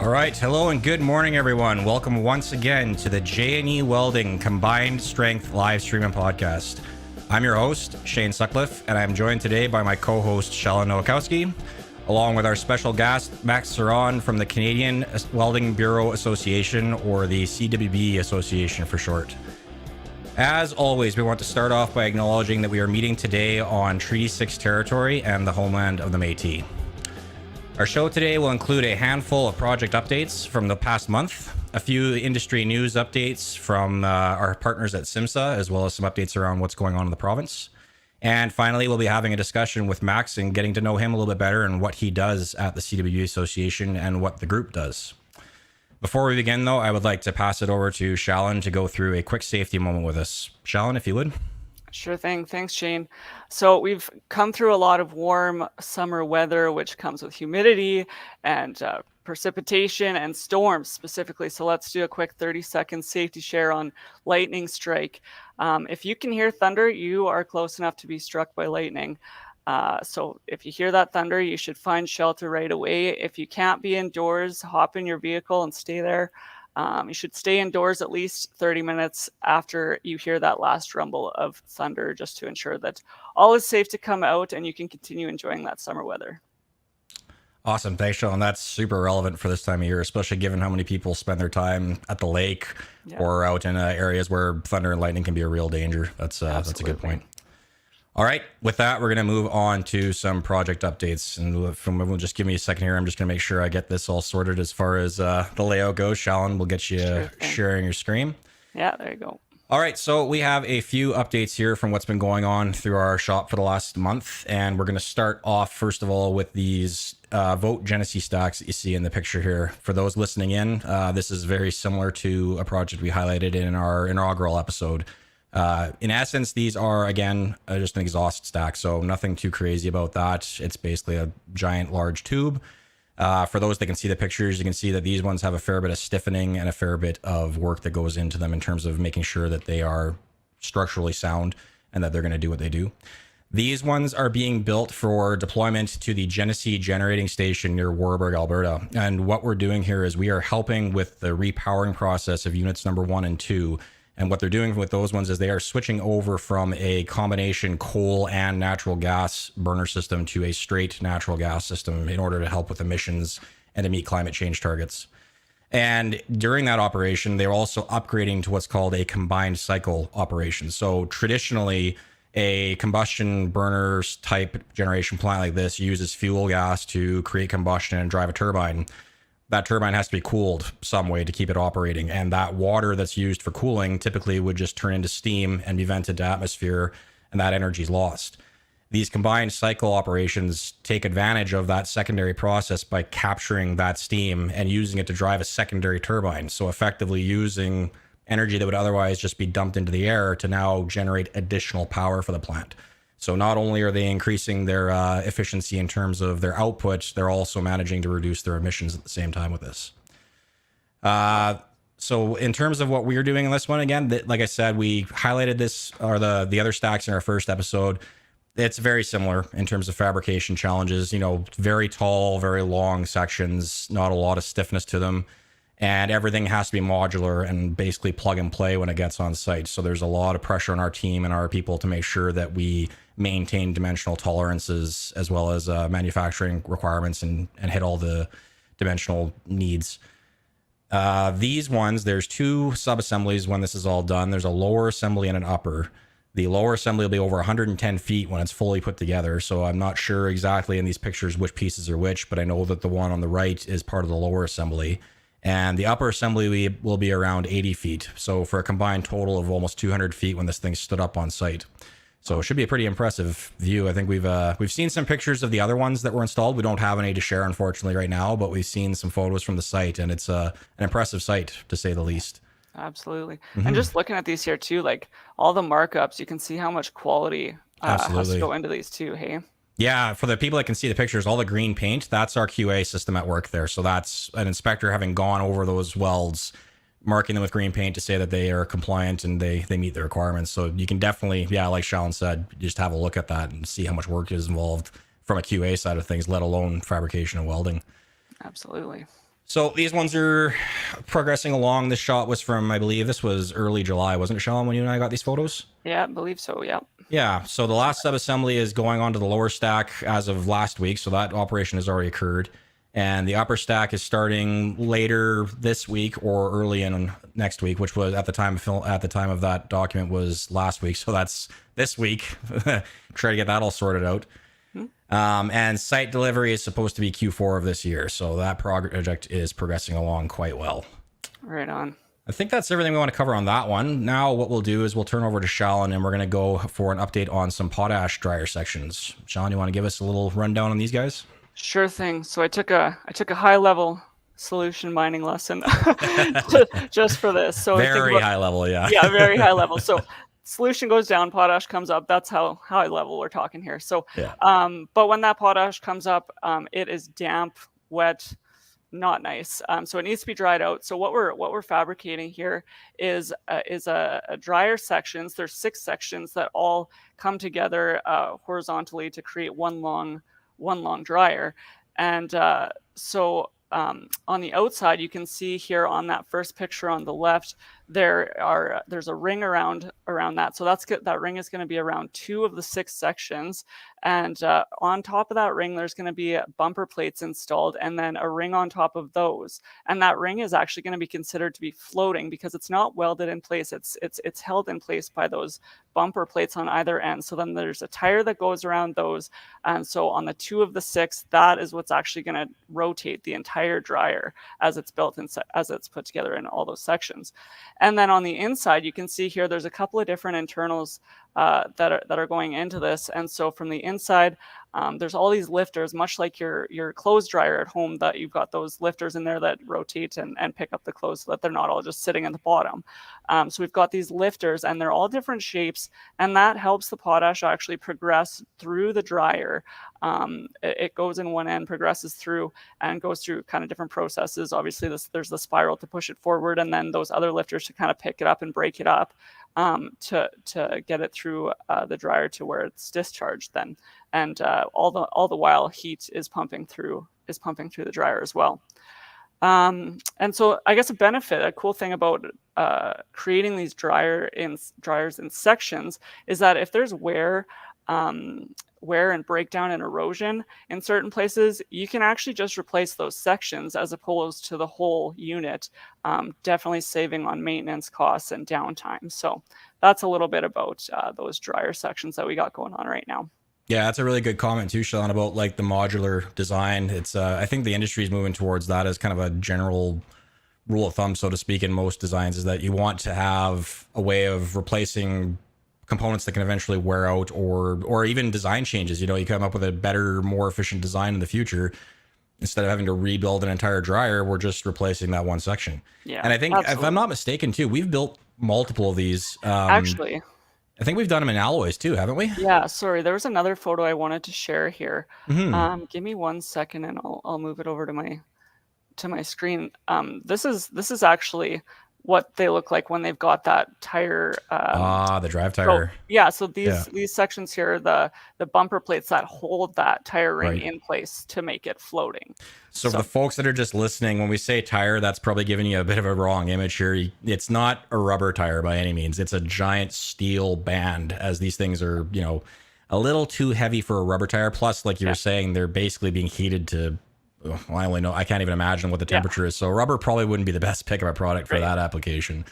All right, hello and good morning, everyone. Welcome once again to the JNE Welding Combined Strength live streaming podcast. I'm your host, Shane Sutcliffe, and I'm joined today by my co-host, Shalon Nowakowski, along with our special guest, Max Ceron from the Canadian Welding Bureau Association, or the CWB Association for short. As always, we want to start off by acknowledging that we are meeting today on Treaty 6 territory and the homeland of the Métis. Our show today will include a handful of project updates from the past month, a few industry news updates from our partners at SIMSA, as well as some updates around what's going on in the province. And finally, we'll be having a discussion with Max and getting to know him a little bit better and what he does at the CWB Association and what the group does. Before we begin, though, I would like to pass it over to Shalon to go through a quick safety moment with us. Shalon, if you would. Sure thing. Thanks, Shane. So we've come through a lot of warm summer weather, which comes with humidity and precipitation and storms specifically. So let's do a quick 30-second safety share on lightning strike. If you can hear thunder, you are close enough to be struck by lightning. So if you hear that thunder, you should find shelter right away. If you can't be indoors, hop in your vehicle and stay there. You should stay indoors at least 30 minutes after you hear that last rumble of thunder, just to ensure that all is safe to come out and you can continue enjoying that summer weather. Awesome. Thanks, Sean. That's super relevant for this time of year, especially given how many people spend their time at the lake or out in areas where thunder and lightning can be a real danger. That's a good point. All right. With that, we're going to move on to some project updates. And just give me a second here. I'm just going to make sure I get this all sorted as far as the layout goes. Shalon will get you sharing your screen. Yeah, there you go. All right. So we have a few updates here from what's been going on through our shop for the last month. And we're going to start off, first of all, with these Vote Genesee stacks that you see in the picture here. For those listening in, this is very similar to a project we highlighted in our inaugural episode. In essence, these are, again, just an exhaust stack, so nothing too crazy about that. It's basically a giant, large tube. For those that can see the pictures, you can see that these ones have a fair bit of stiffening and a fair bit of work that goes into them in terms of making sure that they are structurally sound and that they're going to do what they do. These ones are being built for deployment to the Genesee generating station near Warburg, Alberta. And what we're doing here is we are helping with the repowering process of units number 1 and 2. And what they're doing with those ones is they are switching over from a combination coal and natural gas burner system to a straight natural gas system in order to help with emissions and to meet climate change targets. And during that operation, they're also upgrading to what's called a combined cycle operation. So traditionally, a combustion burners type generation plant like this uses fuel gas to create combustion and drive a turbine. That turbine has to be cooled some way to keep it operating. And that water that's used for cooling typically would just turn into steam and be vented to atmosphere, and that energy is lost. These combined cycle operations take advantage of that secondary process by capturing that steam and using it to drive a secondary turbine. So effectively using energy that would otherwise just be dumped into the air to now generate additional power for the plant. So not only are they increasing their efficiency in terms of their output, they're also managing to reduce their emissions at the same time with this. So in terms of what we're doing in this one, again, like I said, we highlighted this or the other stacks in our first episode. It's very similar in terms of fabrication challenges, very tall, very long sections, not a lot of stiffness to them. And everything has to be modular and basically plug and play when it gets on site. So there's a lot of pressure on our team and our people to make sure that we maintain dimensional tolerances as well as manufacturing requirements and hit all the dimensional needs. These ones, there's 2 sub-assemblies when this is all done. There's a lower assembly and an upper. The lower assembly will be over 110 feet when it's fully put together. So I'm not sure exactly in these pictures which pieces are which, but I know that the one on the right is part of the lower assembly. And the upper assembly will be around 80 feet. So for a combined total of almost 200 feet when this thing stood up on site. So it should be a pretty impressive view. I think we've seen some pictures of the other ones that were installed. We don't have any to share, unfortunately, right now, but we've seen some photos from the site, and it's an impressive site, to say the least. Absolutely. Mm-hmm. And just looking at these here, too, like all the markups, you can see how much quality has to go into these, too, hey? Yeah, for the people that can see the pictures, all the green paint, that's our QA system at work there. So that's an inspector having gone over those welds, marking them with green paint to say that they are compliant and they meet the requirements. So you can definitely, like Shalon said, just have a look at that and see how much work is involved from a QA side of things, let alone fabrication and welding. Absolutely. So these ones are progressing along. This shot was from, I believe this was early July, wasn't it, Sean, when you and I got these photos? Yeah, I believe so. Yeah. Yeah, so the last sub-assembly is going on to the lower stack as of last week, so that operation has already occurred. And the upper stack is starting later this week or early in next week, which was at the time of that document was last week. So that's this week. Try to get that all sorted out. And site delivery is supposed to be Q4 of this year. So that project is progressing along quite well. Right on. I think that's everything we want to cover on that one. Now what we'll do is we'll turn over to Shalon and we're going to go for an update on some potash dryer sections. Shalon, you want to give us a little rundown on these guys? Sure thing. So I took a high level solution mining lesson just for this. So very high level, yeah. Yeah, very high level. So solution goes down, potash comes up. That's how high level we're talking here. So, yeah. But when that potash comes up, it is damp, wet, not nice. So it needs to be dried out. So what we're fabricating here is a dryer sections. There's 6 sections that all come together horizontally to create one long dryer. And on the outside, you can see here on that first picture on the left, there's a ring around that. So that ring is going to be around 2 of the 6 sections. And on top of that ring, there's going to be bumper plates installed and then a ring on top of those. And that ring is actually going to be considered to be floating because it's not welded in place. It's held in place by those bumper plates on either end. So then there's a tire that goes around those. And so on the 2 of the 6, that is what's actually going to rotate the entire dryer as it's built and as it's put together in all those sections. And then on the inside, you can see here, there's a couple of different internals that are going into this. And so from the inside, there's all these lifters, much like your clothes dryer at home, that you've got those lifters in there that rotate and pick up the clothes so that they're not all just sitting at the bottom. So we've got these lifters and they're all different shapes, and that helps the potash actually progress through the dryer. It goes in one end, progresses through, and goes through kind of different processes. Obviously, there's the spiral to push it forward, and then those other lifters to kind of pick it up and break it up to get it through the dryer to where it's discharged then. And all the while, heat is pumping through the dryer as well. And so I guess a cool thing about creating these dryers in sections is that if there's wear and breakdown and erosion in certain places, you can actually just replace those sections as opposed to the whole unit, definitely saving on maintenance costs and downtime. So that's a little bit about those dryer sections that we got going on right now. Yeah, that's a really good comment too, Sean, about like the modular design. It's I think the industry is moving towards that as kind of a general rule of thumb, so to speak, in most designs, is that you want to have a way of replacing components that can eventually wear out, or even design changes. You know, you come up with a better, more efficient design in the future. Instead of having to rebuild an entire dryer, we're just replacing that one section. Yeah, and I think, absolutely, if I'm not mistaken too, we've built multiple of these. Actually, I think we've done them in alloys too, haven't we? Yeah, sorry. There was another photo I wanted to share here. Mm-hmm. Give me 1 second and I'll move it over to my screen. This is actually what they look like when they've got that tire. The drive tire. So these sections here, the bumper plates that hold that tire ring in place to make it floating. So for the folks that are just listening, when we say tire, that's probably giving you a bit of a wrong image here. It's not a rubber tire by any means. It's a giant steel band, as these things are, you know, a little too heavy for a rubber tire. Plus, like you were saying, they're basically being heated to, I can't even imagine what the temperature is. So rubber probably wouldn't be the best pick of a product for that application.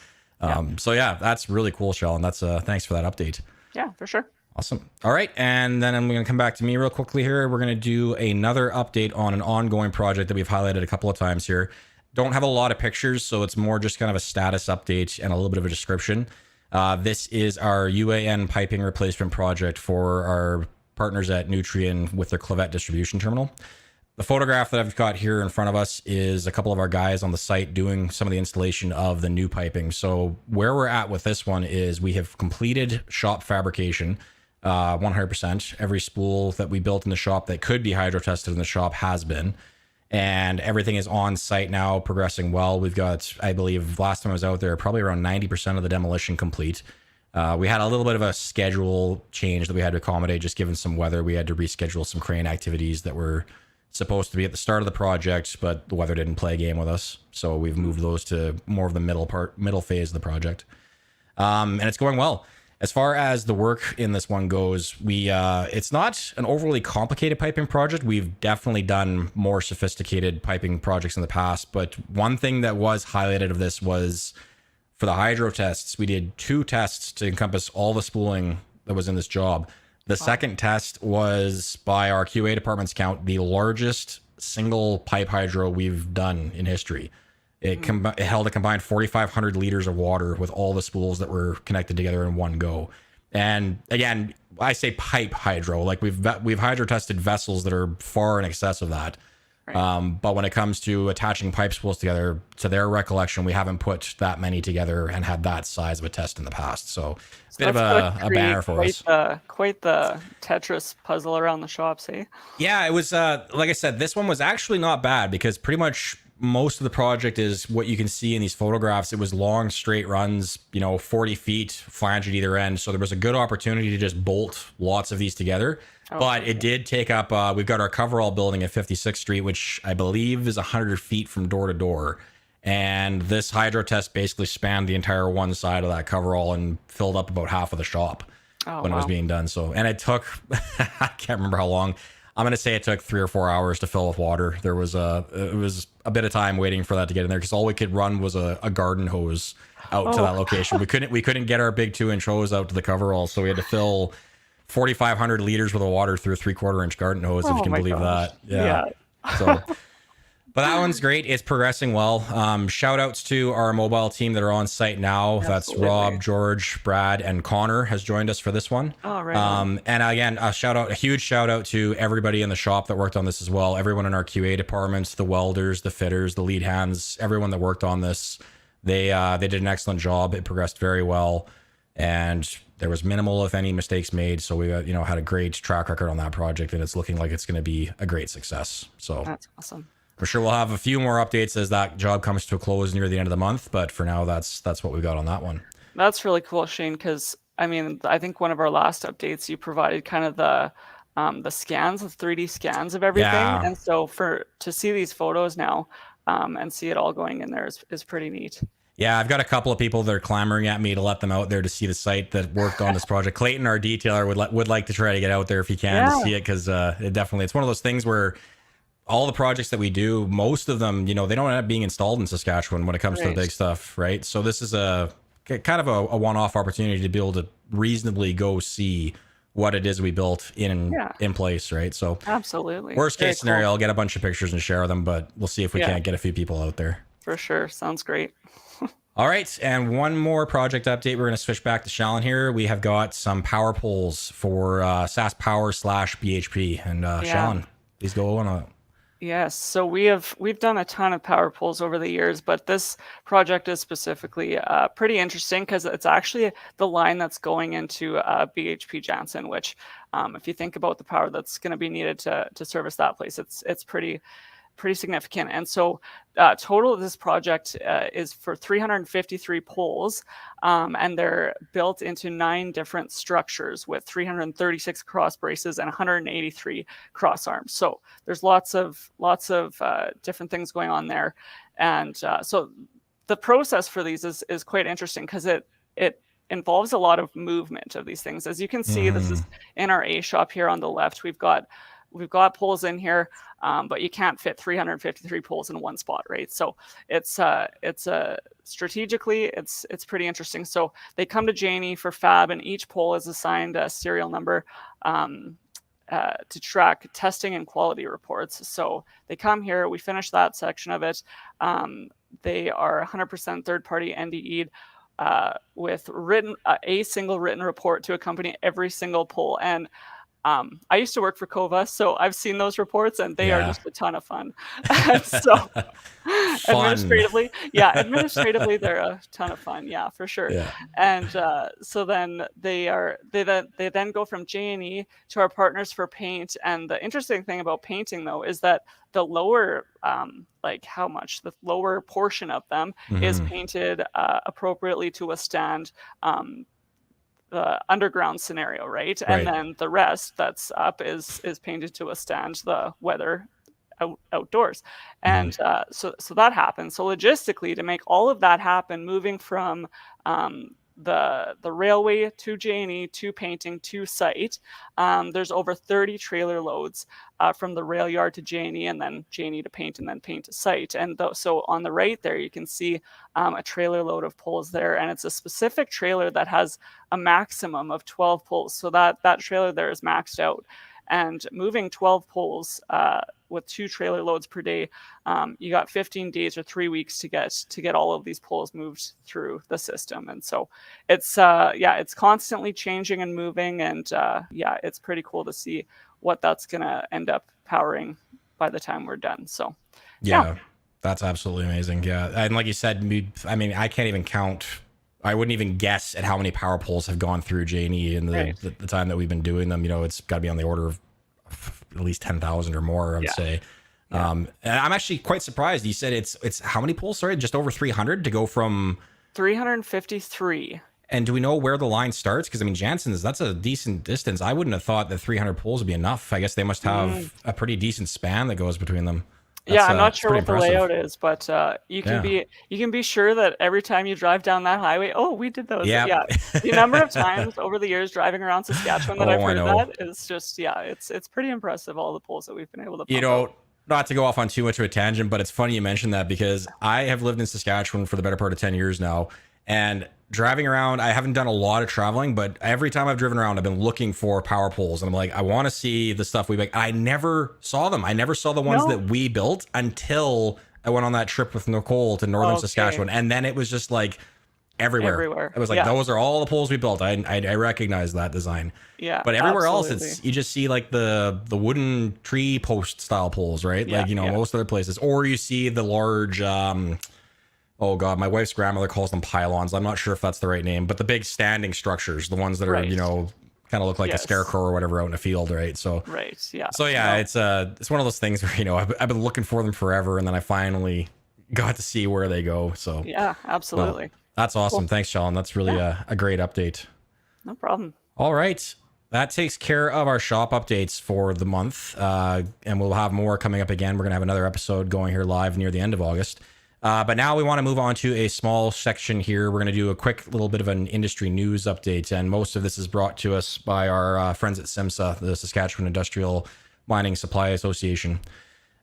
So yeah, that's really cool, Shell. And that's thanks for that update. Yeah, for sure. Awesome. All right. And then I'm going to come back to me real quickly here. We're going to do another update on an ongoing project that we've highlighted a couple of times here. Don't have a lot of pictures, so it's more just kind of a status update and a little bit of a description. This is our UAN piping replacement project for our partners at Nutrien with their Clavette distribution terminal. The photograph that I've got here in front of us is a couple of our guys on the site doing some of the installation of the new piping. So where we're at with this one is we have completed shop fabrication, 100%. Every spool that we built in the shop that could be hydro tested in the shop has been, and everything is on site now, progressing well. We've got, I believe, last time I was out there, probably around 90% of the demolition complete. We had a little bit of a schedule change that we had to accommodate, just given some weather. We had to reschedule some crane activities that were supposed to be at the start of the project, but the weather didn't play a game with us. So we've moved those to more of the middle phase of the project. And it's going well. As far as the work in this one goes, it's not an overly complicated piping project. We've definitely done more sophisticated piping projects in the past, but one thing that was highlighted of this was for the hydro tests. We did 2 tests to encompass all the spooling that was in this job. The second test was, by our QA department's count, the largest single pipe hydro we've done in history. It held a combined 4,500 liters of water with all the spools that were connected together in one go. And again, I say pipe hydro, like we've hydro tested vessels that are far in excess of that. Right. But when it comes to attaching pipe spools together, to their recollection, we haven't put that many together and had that size of a test in the past. So bit of a banner for us. Quite the Tetris puzzle around the shops, eh? Yeah, it was, like I said, this one was actually not bad because pretty much most of the project is what you can see in these photographs. It was long, straight runs, 40 feet, flange at either end. So there was a good opportunity to just bolt lots of these together. But it did take up, we've got our coverall building at 56th Street, which I believe is 100 feet from door to door. And this hydro test basically spanned the entire one side of that coverall and filled up about half of the shop when it was being done. So, and it took, I can't remember how long. I'm going to say it took 3 or 4 hours to fill with water. It was a bit of time waiting for that to get in there because all we could run was a garden hose out to that location. We couldn't get our big 2-inch hose out to the coverall. So we had to fill 4,500 liters worth of water through a 3/4-inch garden hose, if you can believe that. Yeah. So, but that one's great. It's progressing well. Shout outs to our mobile team that are on site now. Absolutely. That's Rob, George, Brad, and Connor has joined us for this one. Oh, right. And again, a huge shout out to everybody in the shop that worked on this as well. Everyone in our QA departments, the welders, the fitters, the lead hands, everyone that worked on this. They did an excellent job. It progressed very well. And there was minimal, if any, mistakes made. So we had a great track record on that project, and it's looking like it's going to be a great success. So that's awesome. For sure, we'll have a few more updates as that job comes to a close near the end of the month. But for now, that's what we got on that one. That's really cool, Shane, because I think one of our last updates, you provided kind of the scans, the 3D scans of everything. Yeah. And so to see these photos now and see it all going in there is pretty neat. Yeah, I've got a couple of people that are clamoring at me to let them out there to see the site that worked on this project. Clayton, our detailer, would like to try to get out there if he can to see it, because it's one of those things where all the projects that we do, most of them, they don't end up being installed in Saskatchewan when it comes to the big stuff, right? So this is a kind of a one-off opportunity to be able to reasonably go see what it is we built in place, right? So absolutely. Worst case scenario, I'll get a bunch of pictures and share them, but we'll see if we can't get a few people out there. For sure. Sounds great. All right, and one more project update. We're going to switch back to Shallon here. We have got some power poles for SAS Power / BHP. And Shallon, please go on. Yes, so we've done a ton of power poles over the years, but this project is specifically pretty interesting because it's actually the line that's going into BHP Jansen, which if you think about the power that's going to be needed to service that place, it's pretty significant. And so total of this project is for 353 poles, and they're built into 9 different structures with 336 cross braces and 183 cross arms. So there's lots of different things going on there. And so the process for these is quite interesting because it involves a lot of movement of these things. As you can see, this is in our A shop here on the left. We've got poles in here, but you can't fit 353 poles in one spot, right? So it's strategically, it's pretty interesting. So they come to JNE for fab, and each pole is assigned a serial number to track testing and quality reports. So they come here, we finish that section of it. They are 100% third-party NDE'd with a single written report to accompany every single pole. And I used to work for Kova, so I've seen those reports, and they are just a ton of fun. So administratively, they're a ton of fun. Yeah, for sure. Yeah. And so then they then go from JNE to our partners for paint. And the interesting thing about painting, though, is that the lower, the lower portion of them is painted appropriately to withstand the underground scenario, right? And then the rest that's up is painted to withstand the weather outdoors. And so that happened. So logistically, to make all of that happen, moving from the railway to JNE to painting to site, there's over 30 trailer loads from the rail yard to JNE, and then JNE to paint, and then paint to site. And so on the right there, you can see a trailer load of poles there, and it's a specific trailer that has a maximum of 12 poles. So that trailer there is maxed out. And moving 12 poles with 2 trailer loads per day, you got 15 days or 3 weeks to get all of these poles moved through the system. And so it's it's constantly changing and moving, and it's pretty cool to see what that's gonna end up powering by the time we're done. So yeah. That's absolutely amazing. Yeah, and like you said, I mean, I can't even count. I wouldn't even guess at how many power poles have gone through JNE in the time that we've been doing them. You know, it's got to be on the order of at least 10,000 or more, I would say. And I'm actually quite surprised. You said it's how many poles? Sorry, just over 300 to go from 353. And do we know where the line starts? Because I mean, Jansen's, that's a decent distance. I wouldn't have thought that 300 poles would be enough. I guess they must have a pretty decent span that goes between them. I'm not sure what the layout is, but you can be sure that every time you drive down that highway, we did those. Yeah. The number of times over the years driving around Saskatchewan that I've heard that is just it's pretty impressive, all the poles that we've been able to pump out. Not to go off on too much of a tangent, but it's funny you mentioned that, because I have lived in Saskatchewan for the better part of 10 years now, and driving around, I haven't done a lot of traveling, but every time I've driven around, I've been looking for power poles. And I'm like, I want to see the stuff we make. I never saw them. I never saw the ones that we built until I went on that trip with Nicole to northern Saskatchewan. And then it was just like everywhere. It was like, those are all the poles we built. I recognize that design. Yeah. But everywhere else, you just see like the wooden tree post style poles, right? Like, most other places. Or you see the large, oh God, my wife's grandmother calls them pylons. I'm not sure if that's the right name, but the big standing structures, the ones that are, kind of look like a scarecrow or whatever out in a field, right? So it's one of those things where, I've been looking for them forever, and then I finally got to see where they go. So yeah, absolutely. Well, that's awesome. Cool. Thanks, Sean. That's really a great update. No problem. All right. That takes care of our shop updates for the month. And we'll have more coming up again. We're going to have another episode going here live near the end of August. But now we want to move on to a small section here. We're going to do a quick little bit of an industry news update. And most of this is brought to us by our friends at SIMSA, the Saskatchewan Industrial Mining Supply Association.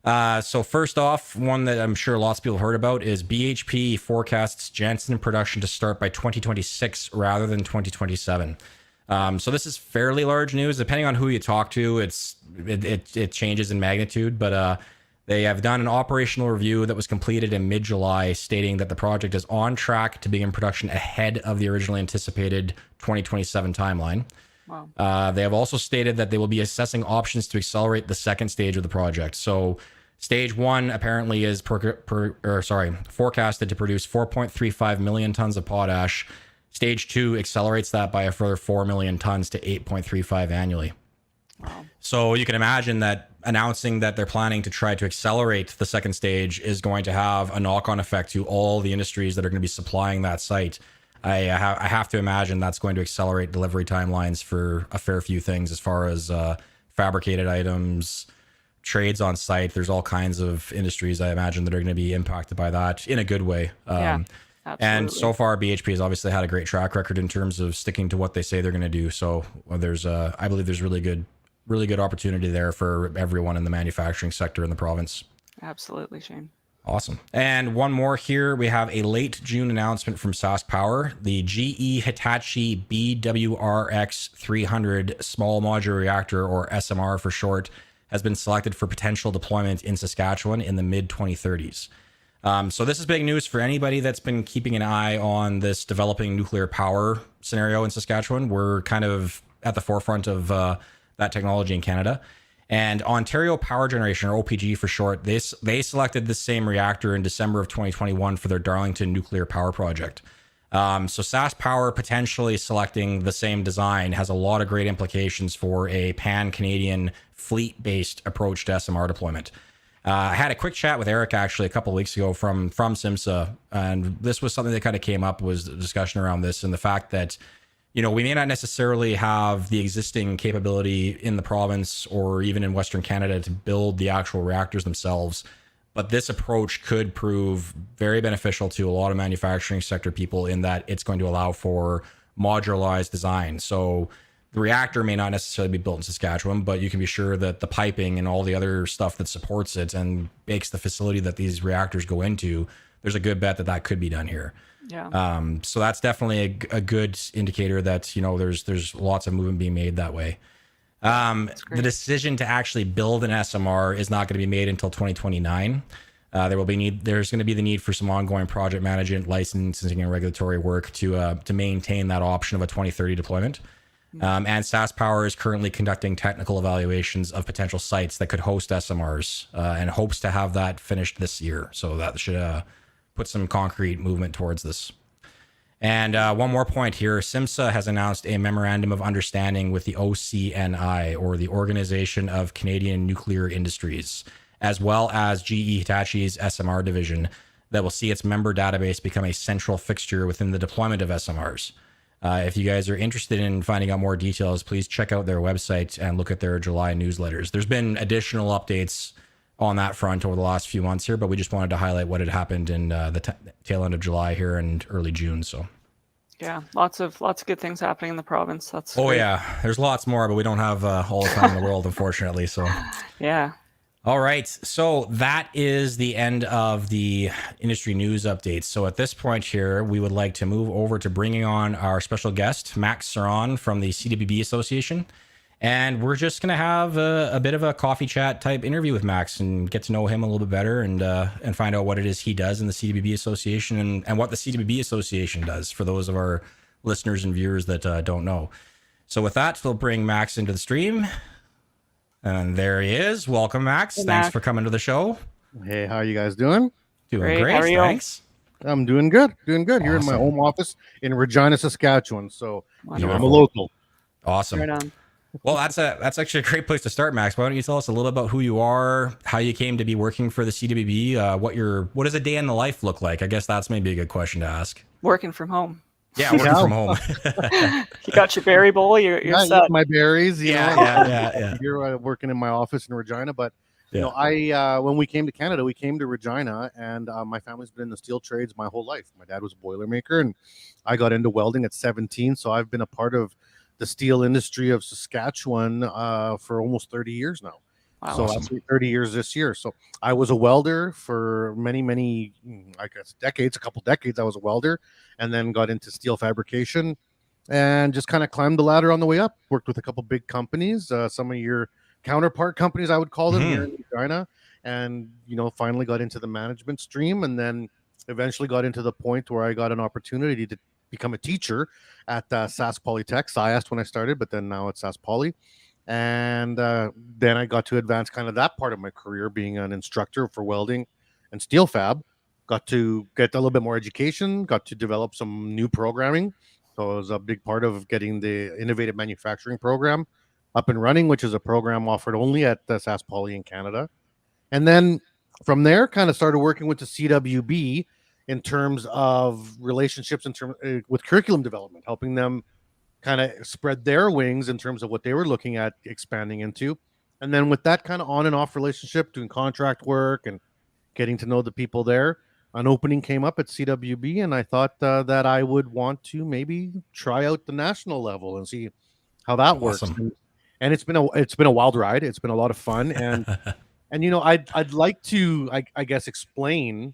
So first off, one that I'm sure lots of people have heard about is BHP forecasts Jansen production to start by 2026 rather than 2027. So this is fairly large news. Depending on who you talk to, it changes in magnitude, but they have done an operational review that was completed in mid-July, stating that the project is on track to begin production ahead of the originally anticipated 2027 timeline. Wow. They have also stated that they will be assessing options to accelerate the second stage of the project. So stage one apparently is forecasted to produce 4.35 million tons of potash. Stage two accelerates that by a further 4 million tons to 8.35 annually. Wow. So you can imagine that announcing that they're planning to try to accelerate the second stage is going to have a knock-on effect to all the industries that are going to be supplying that site. I have to imagine that's going to accelerate delivery timelines for a fair few things as far as fabricated items, trades on site. There's all kinds of industries, I imagine, that are going to be impacted by that in a good way. Absolutely. And so far, BHP has obviously had a great track record in terms of sticking to what they say they're going to do. So I believe there's really good opportunity there for everyone in the manufacturing sector in the province. Absolutely, Shane. Awesome. And one more here. We have a late June announcement from SaskPower. The GE Hitachi BWRX 300 small modular reactor, or SMR for short, has been selected for potential deployment in Saskatchewan in the mid-2030s. So this is big news for anybody that's been keeping an eye on this developing nuclear power scenario in Saskatchewan. We're kind of at the forefront of that technology in Canada. And Ontario Power Generation, or OPG for short, they selected the same reactor in December of 2021 for their Darlington nuclear power project. So SaskPower potentially selecting the same design has a lot of great implications for a pan-Canadian fleet-based approach to SMR deployment. I had a quick chat with Eric actually a couple of weeks ago from SIMSA, and this was something that kind of came up, was the discussion around this and the fact that we may not necessarily have the existing capability in the province or even in Western Canada to build the actual reactors themselves. But this approach could prove very beneficial to a lot of manufacturing sector people in that it's going to allow for modularized design. So the reactor may not necessarily be built in Saskatchewan, but you can be sure that the piping and all the other stuff that supports it and makes the facility that these reactors go into, there's a good bet that that could be done here. Yeah. So that's definitely a good indicator that, there's lots of movement being made that way. The decision to actually build an SMR is not going to be made until 2029. There's going to be the need for some ongoing project management, licensing, and regulatory work to maintain that option of a 2030 deployment. And SaskPower is currently conducting technical evaluations of potential sites that could host SMRs and hopes to have that finished this year. So that should put some concrete movement towards this. And one more point here, SIMSA has announced a memorandum of understanding with the OCNI, or the Organization of Canadian Nuclear Industries, as well as GE Hitachi's SMR division, that will see its member database become a central fixture within the deployment of SMRs. If you guys are interested in finding out more details, please check out their website and look at their July newsletters. There's been additional updates on that front over the last few months here, but we just wanted to highlight what had happened in the tail end of July here and early June. So yeah, lots of good things happening in the province. That's great. Yeah, there's lots more, but we don't have all the time in the world, unfortunately. So yeah. All right, so that is the end of the industry news updates. So at this point here, we would like to move over to bringing on our special guest, Max Ceron from the CWB Association. And we're just going to have a bit of a coffee chat type interview with Max and get to know him a little bit better and find out what it is he does in the CWB Association and what the CWB Association does for those of our listeners and viewers that don't know. So with that, we'll bring Max into the stream. And there he is. Welcome, Max. Hey, Thanks Max. for coming to the show. Hey, how are you guys doing? Doing great. How are you? Thanks. I'm doing good. Doing good. Here in my Awesome. home office in Regina, Saskatchewan. So Wonderful. I'm a local. Awesome. Right on. Well, that's actually a great place to start, Max. Why don't you tell us a little about who you are, how you came to be working for the CWB, what does a day in the life look like? I guess that's maybe a good question to ask. Working from home. Yeah, working from home. You got your berry bowl. You're Yeah, set. my berries. You know, yeah. You're working in my office in Regina, but Yeah. you know, I when we came to Canada, we came to Regina, and my family's been in the steel trades my whole life. My dad was a boilermaker, and I got into welding at 17. So I've been a part of the steel industry of Saskatchewan for almost 30 years now. Wow. So Awesome. actually 30 years this year. So I was a welder for many, I guess decades, a couple decades. I was a welder, and then got into steel fabrication, and just kind of climbed the ladder on the way up. Worked with a couple big companies, some of your counterpart companies, I would call them, here in Regina, and finally got into the management stream, and then eventually got into the point where I got an opportunity to become a teacher at Sask Polytech. SIAST when I started, but then now it's Sask Poly. And then I got to advance kind of that part of my career, being an instructor for welding and steel fab. Got to get a little bit more education, got to develop some new programming. So it was a big part of getting the innovative manufacturing program up and running, which is a program offered only at the Sask Poly in Canada. And then from there, kind of started working with the CWB in terms of relationships with curriculum development, helping them kind of spread their wings in terms of what they were looking at expanding into. And then with that kind of on and off relationship, doing contract work and getting to know the people there, an opening came up at CWB, and I thought that I would want to maybe try out the national level and see how that works. Awesome. And it's been a wild ride. It's been a lot of fun, and I'd like to I guess explain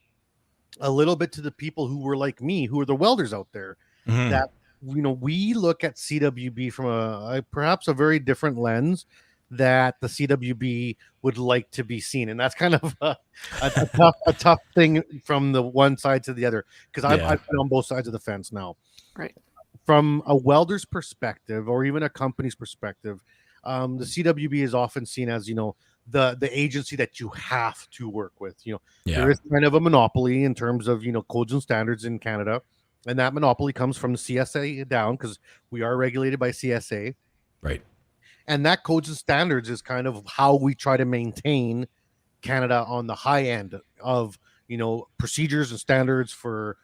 a little bit to the people who were like me, who are the welders out there, Mhm. that we look at CWB from perhaps a very different lens that the CWB would like to be seen, and that's kind of a tough thing from the one side to the other, because I've been on both sides of the fence now. Right. From a welder's perspective, or even a company's perspective, the CWB is often seen as the agency that you have to work with. There is kind of a monopoly in terms of codes and standards in Canada. And that monopoly comes from the CSA down, because we are regulated by CSA. Right. And that codes and standards is kind of how we try to maintain Canada on the high end of, procedures and standards for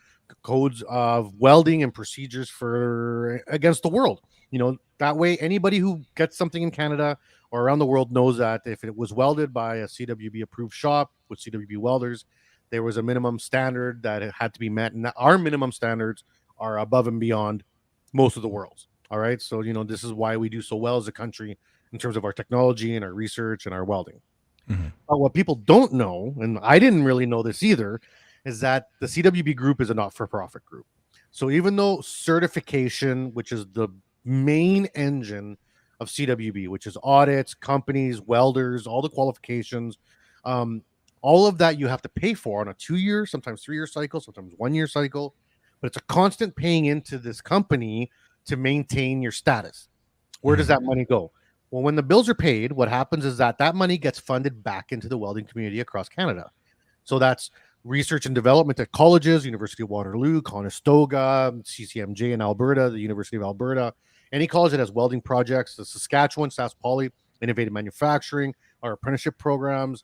codes of welding and procedures for against the world. That way anybody who gets something in Canada or around the world knows that if it was welded by a CWB approved shop with CWB welders, there was a minimum standard that it had to be met, and our minimum standards are above and beyond most of the world's. All right, so this is why we do so well as a country in terms of our technology and our research and our welding. But what people don't know, and I didn't really know this either, is that the CWB group is a not-for-profit group. So even though certification, which is the main engine of CWB, which is audits, companies, welders, all the qualifications, all of that you have to pay for on a 2-year, sometimes 3-year cycle, sometimes 1-year cycle. But it's a constant paying into this company to maintain your status. Where does that money go? Well, when the bills are paid, what happens is that money gets funded back into the welding community across Canada. So that's research and development at colleges, University of Waterloo, Conestoga, CCMJ in Alberta, the University of Alberta, any college that has welding projects, the Saskatchewan, Sask Poly, innovative manufacturing, our apprenticeship programs,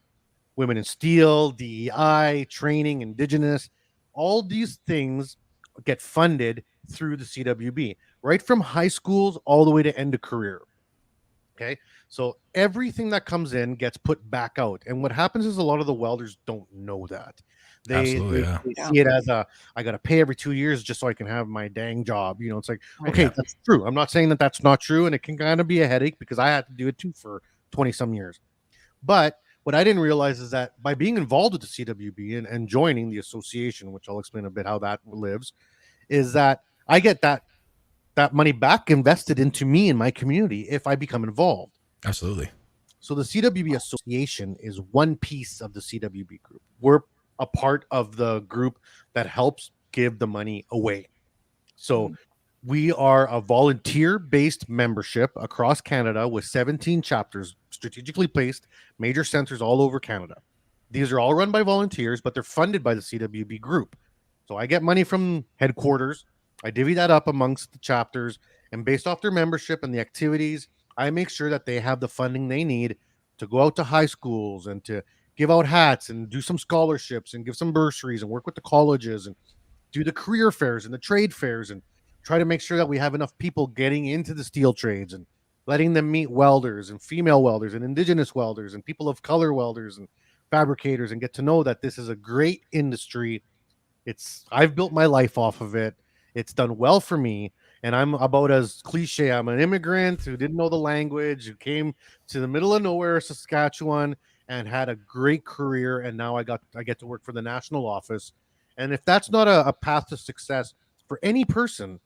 women in steel, DEI, training, Indigenous, all these things get funded through the CWB, right from high schools all the way to end of career. Okay, so everything that comes in gets put back out, and what happens is a lot of the welders don't know that. They see it as I got to pay every 2 years just so I can have my dang job. It's like, okay, that's true. I'm not saying that that's not true, and it can kind of be a headache because I had to do it too for 20 some years. But what I didn't realize is that by being involved with the CWB and joining the association, which I'll explain a bit how that lives, is that I get that money back invested into me and my community if I become involved. Absolutely. So the CWB Association is one piece of the CWB group. We're a part of the group that helps give the money away. So we are a volunteer-based membership across Canada with 17 chapters strategically placed, major centers all over Canada. These are all run by volunteers, but they're funded by the CWB group. So I get money from headquarters. I divvy that up amongst the chapters, and based off their membership and the activities, I make sure that they have the funding they need to go out to high schools and to give out hats and do some scholarships and give some bursaries and work with the colleges and do the career fairs and the trade fairs and try to make sure that we have enough people getting into the steel trades and letting them meet welders and female welders and Indigenous welders and people of color welders and fabricators and get to know that this is a great industry. I've built my life off of it. It's done well for me, and I'm about as cliche. I'm an immigrant who didn't know the language, who came to the middle of nowhere, Saskatchewan, and had a great career. And now I get to work for the national office. And if that's not a path to success for any person,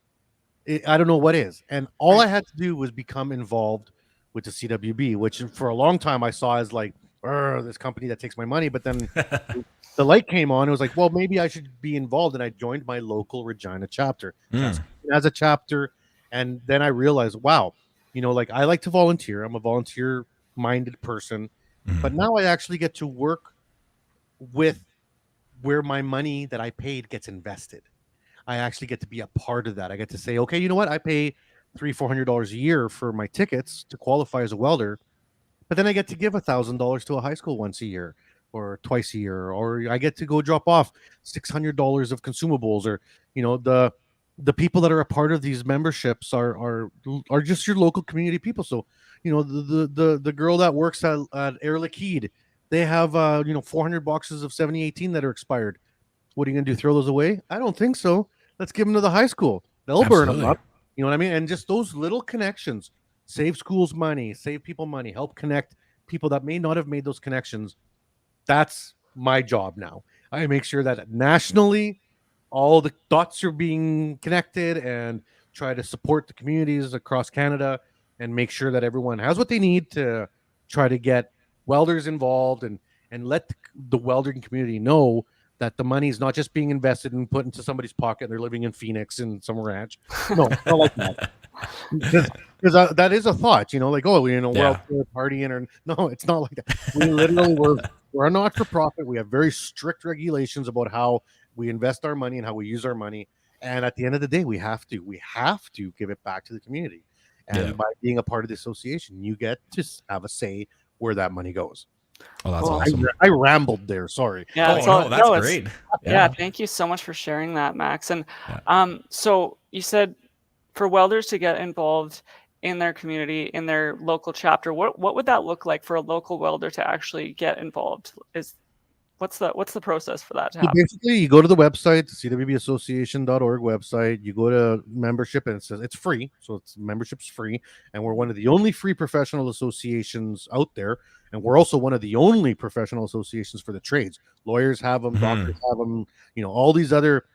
I don't know what is. And all I had to do was become involved with the CWB, which for a long time I saw as like, this company that takes my money. But then the light came on. It was like, well, maybe I should be involved. And I joined my local Regina chapter as a chapter. And then I realized, wow, I like to volunteer. I'm a volunteer minded person. But now I actually get to work with where my money that I paid gets invested. I actually get to be a part of that. I get to say, okay, you know what? I pay $300-400 a year for my tickets to qualify as a welder. But then I get to give $1,000 to a high school once a year or twice a year, or I get to go drop off $600 of consumables, or the people that are a part of these memberships are just your local community people. So the girl that works at Air Liquide, they have 400 boxes of 7018 that are expired. What are you gonna do? Throw those away? I don't think so. Let's give them to the high school. They'll burn them up. You know what I mean? And just those little connections save schools money, save people money, help connect people that may not have made those connections. That's my job now. I make sure that nationally all the dots are being connected and try to support the communities across Canada and make sure that everyone has what they need to try to get welders involved and let the welding community know that the money is not just being invested and put into somebody's pocket and they're living in Phoenix in some ranch. No, it's not like that. Because that is a thought, like, oh, welfare partying, or no, it's not like that. We literally we're a not-for-profit. We have very strict regulations about how we invest our money and how we use our money. And at the end of the day, we have to give it back to the community. And by being a part of the association, you get to have a say where that money goes. Oh, that's Cool. awesome. I rambled there. Sorry. Yeah, Oh so no, that's no, it's great. yeah, thank you so much for sharing that, Max. And Yeah. so you said for welders to get involved in their community, in their local chapter, what would that look like for a local welder to actually get involved? What's the process for that to So happen? basically, you go to the website, the cwbassociation.org website. You go to membership, and it says it's free. So it's membership's free, and we're one of the only free professional associations out there. And we're also one of the only professional associations for the trades. Lawyers have them, doctors have them, all these other.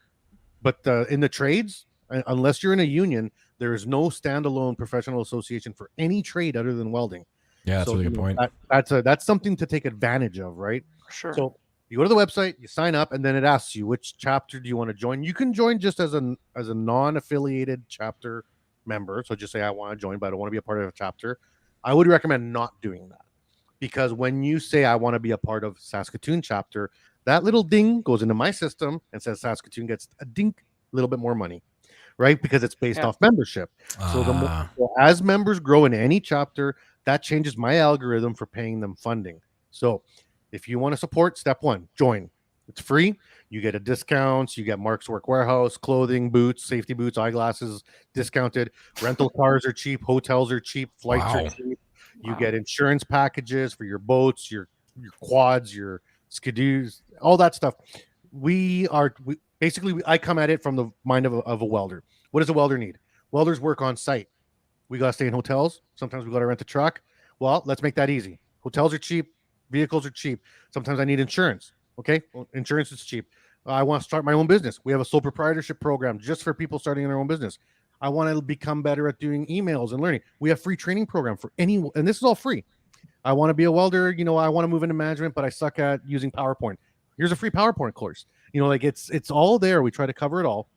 But in the trades, unless you're in a union, there is no standalone professional association for any trade other than welding. Yeah, that's a So really good point. that's something to take advantage of, right? For sure. So you go to the website, you sign up, and then it asks you which chapter do you want to join. You can join just as a non-affiliated chapter member. So just say I want to join, but I don't want to be a part of a chapter. I would recommend not doing that, because when you say I want to be a part of Saskatoon chapter, that little ding goes into my system and says Saskatoon gets a dink, a little bit more money, right? Because it's based off membership. So as members grow in any chapter, that changes my algorithm for paying them funding. So if you want to support, step one, join. It's free. You get a discounts. You get Mark's Work Warehouse, clothing, boots, safety boots, eyeglasses, discounted. Rental cars are cheap. Hotels are cheap. Flights are cheap. You get insurance packages for your boats, your quads, your skidoos, all that stuff. I come at it from the mind of a welder. What does a welder need? Welders work on site. We got to stay in hotels. Sometimes we got to rent a truck. Well, let's make that easy. Hotels are cheap. Vehicles are cheap. Sometimes I need insurance. Okay. Well, insurance is cheap. I want to start my own business. We have a sole proprietorship program just for people starting their own business. I want to become better at doing emails and learning. We have free training program for anyone, and this is all free. I want to be a welder. I want to move into management, but I suck at using PowerPoint. Here's a free PowerPoint course. It's all there. We try to cover it all.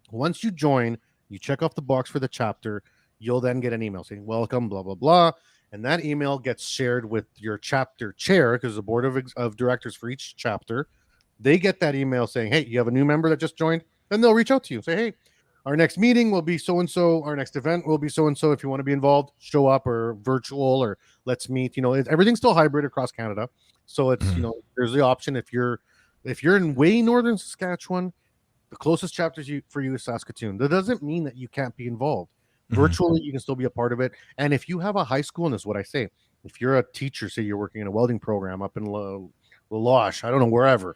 Once you join, you check off the box for the chapter. You'll then get an email saying welcome, blah blah blah, and that email gets shared with your chapter chair, because the board of directors for each chapter, they get that email saying, hey, you have a new member that just joined. Then they'll reach out to you, say, hey, our next meeting will be so and so, our next event will be so and so. If you want to be involved, show up, or virtual, or let's meet. Everything's still hybrid across Canada, so it's there's the option if you're in way northern Saskatchewan, the closest chapters for you is Saskatoon. That doesn't mean that you can't be involved. Virtually, you can still be a part of it. And if you have a high school, and this is what I say, if you're a teacher, say you're working in a welding program up in Laloche, I don't know, wherever,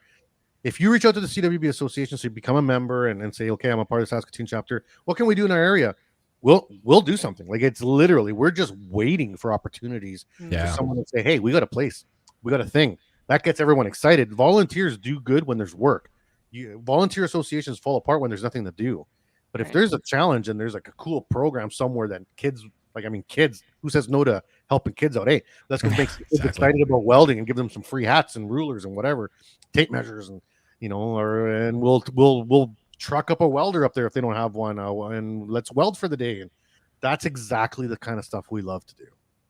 if you reach out to the CWB Association, so you become a member and say, okay, I'm a part of the Saskatoon chapter, what can we do in our area? We'll do something. Like, it's literally, we're just waiting for opportunities for someone to say, hey, we got a place, we got a thing. That gets everyone excited. Volunteers do good when there's work. Volunteer associations fall apart when there's nothing to do. But if there's a challenge and there's like a cool program somewhere that kids, who says no to helping kids out? Hey, let's make kids excited about welding and give them some free hats and rulers and whatever, tape measures, and and we'll truck up a welder up there if they don't have one, and let's weld for the day. And that's exactly the kind of stuff we love to do.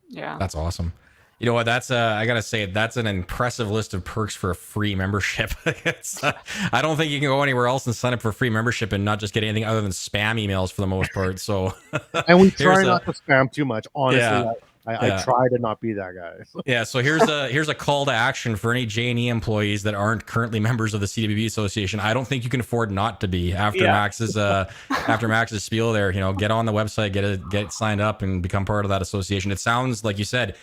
Yeah, that's awesome. You know what? That's I gotta say, that's an impressive list of perks for a free membership. I don't think you can go anywhere else and sign up for a free membership and not just get anything other than spam emails for the most part. So, and we try not to spam too much. Honestly, Yeah. I try to not be that guy. Yeah. So here's a call to action for any JNE employees that aren't currently members of the CWB Association. I don't think you can afford not to be after Max's spiel there. Get on the website, get signed up, and become part of that association. It sounds like you said,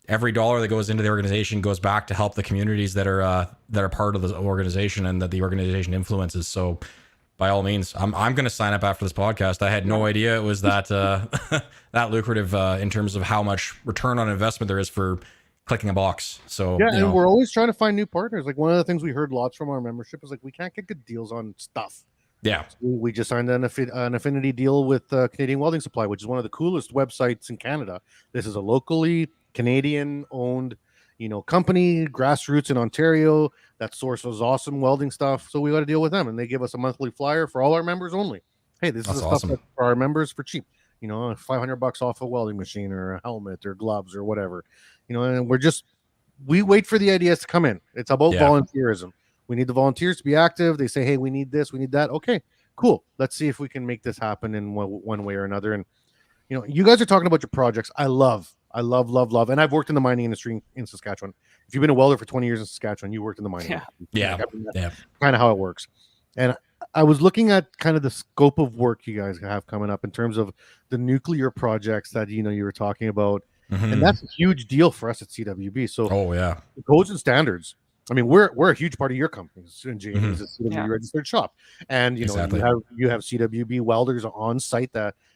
every dollar that goes into the organization goes back to help the communities that are part of the organization and that the organization influences. So by all means, I'm going to sign up after this podcast. I had no idea it was that that lucrative in terms of how much return on investment there is for clicking a box. So and we're always trying to find new partners. Like, one of the things we heard lots from our membership is like, we can't get good deals on stuff. Yeah, so we just signed an affinity deal with Canadian Welding Supply, which is one of the coolest websites in Canada. This is a locally Canadian-owned, company, grassroots in Ontario, that sources awesome welding stuff. So we got to deal with them, and they give us a monthly flyer for all our members only. Hey, this is awesome stuff for our members for cheap. $500 off a welding machine or a helmet or gloves or whatever. And we wait for the ideas to come in. It's about volunteerism. We need the volunteers to be active. They say, hey, we need this, we need that. Okay, cool. Let's see if we can make this happen in one way or another. And you guys are talking about your projects. I love I love, and I've worked in the mining industry in Saskatchewan. If you've been a welder for 20 years in Saskatchewan, you worked in the mining industry. Yeah. Yeah. Kind of how it works. And I was looking at kind of the scope of work you guys have coming up in terms of the nuclear projects that you were talking about, and that's a huge deal for us at CWB. So, the codes and standards. I mean, we're a huge part of your company. JNE is a CWB registered shop, and you have CWB welders on site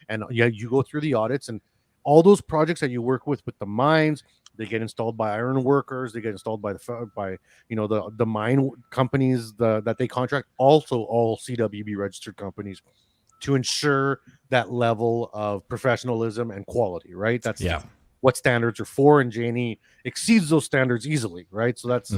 and you go through the audits and all those projects that you work with the mines. They get installed by iron workers. They get installed by the mine companies that they contract. Also, all CWB registered companies to ensure that level of professionalism and quality. Right. That's what standards are for, and JNE exceeds those standards easily. Right. So that's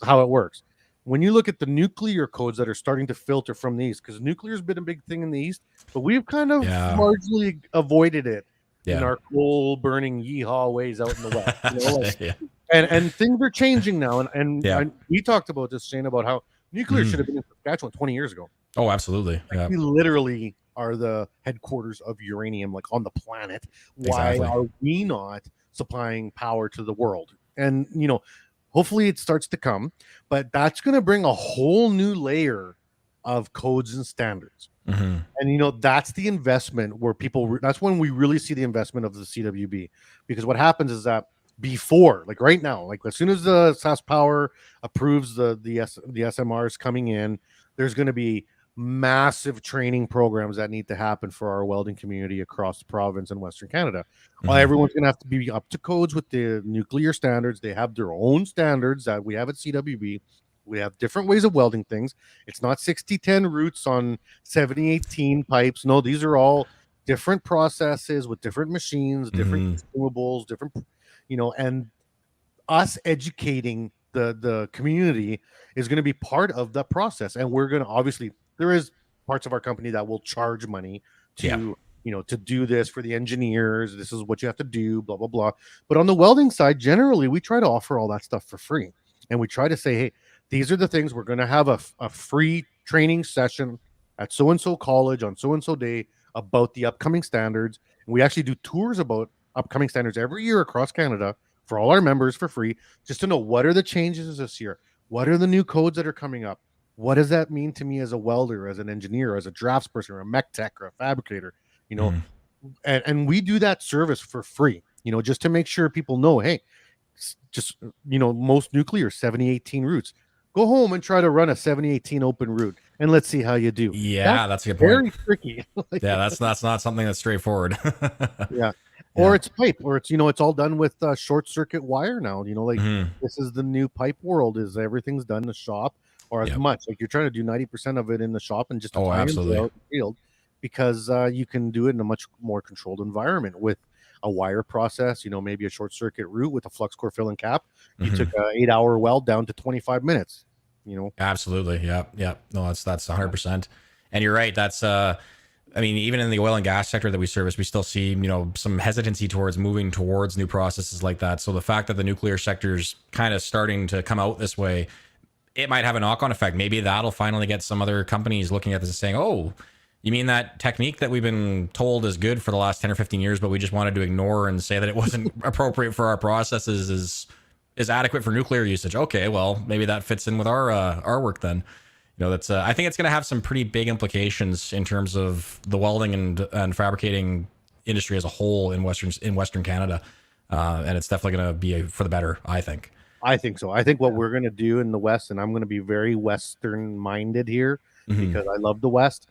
how it works. When you look at the nuclear codes that are starting to filter from the east, because nuclear has been a big thing in the east, but we've kind of largely avoided it. In our coal burning yeehaw ways out in the west, and things are changing now. And we talked about this, Shane, about how nuclear should have been in Saskatchewan 20 years ago. Oh, absolutely. We literally are the headquarters of uranium, like on the planet. Why are we not supplying power to the world? And hopefully it starts to come, but that's going to bring a whole new layer of codes and standards. And that's the investment where that's when we really see the investment of the CWB, because what happens is that before, like right now, like as soon as the SaskPower approves the SMRs coming in, there's going to be massive training programs that need to happen for our welding community across the province in Western Canada. Everyone's going to have to be up to codes with the nuclear standards. They have their own standards that we have at CWB. We have different ways of welding things. It's not 60-10 roots on 70-18 pipes. No, these are all different processes with different machines, different consumables, different, and us educating the community is going to be part of the process. And we're going to, obviously, there is parts of our company that will charge money to, to do this for the engineers. This is what you have to do, blah, blah, blah. But on the welding side, generally, we try to offer all that stuff for free. And we try to say, hey, these are the things. We're going to have a free training session at so-and-so college on so-and-so day about the upcoming standards. And we actually do tours about upcoming standards every year across Canada for all our members for free, just to know what are the changes this year? What are the new codes that are coming up? What does that mean to me as a welder, as an engineer, as a draftsperson, or a mech tech, or a fabricator? And we do that service for free, just to make sure people know, hey, just, most nuclear 70-18 roots. Go home and try to run a 70-18 open route, and let's see how you do. Yeah, that's a good point. Very tricky. That's not something that's straightforward. Or it's pipe, or it's it's all done with short circuit wire now. This is the new pipe world. Is everything's done in the shop, or as much like you're trying to do 90% of it in the shop and just absolutely out in the field, because you can do it in a much more controlled environment with a wire process, maybe a short circuit route with a flux core fill and cap. You took an 8-hour weld down to 25 minutes, Absolutely. Yeah. No, that's 100%. And you're right. That's, even in the oil and gas sector that we service, we still see, some hesitancy towards moving towards new processes like that. So the fact that the nuclear sector's kind of starting to come out this way, it might have a knock-on effect. Maybe that'll finally get some other companies looking at this and saying, oh, you mean that technique that we've been told is good for the last 10 or 15 years, but we just wanted to ignore and say that it wasn't appropriate for our processes is adequate for nuclear usage? Okay, well, maybe that fits in with our work then. That's I think it's going to have some pretty big implications in terms of the welding and fabricating industry as a whole in Western Canada, and it's definitely going to be for the better, I think. I think so. I think what we're going to do in the West, and I'm going to be very Western minded here because I love the West.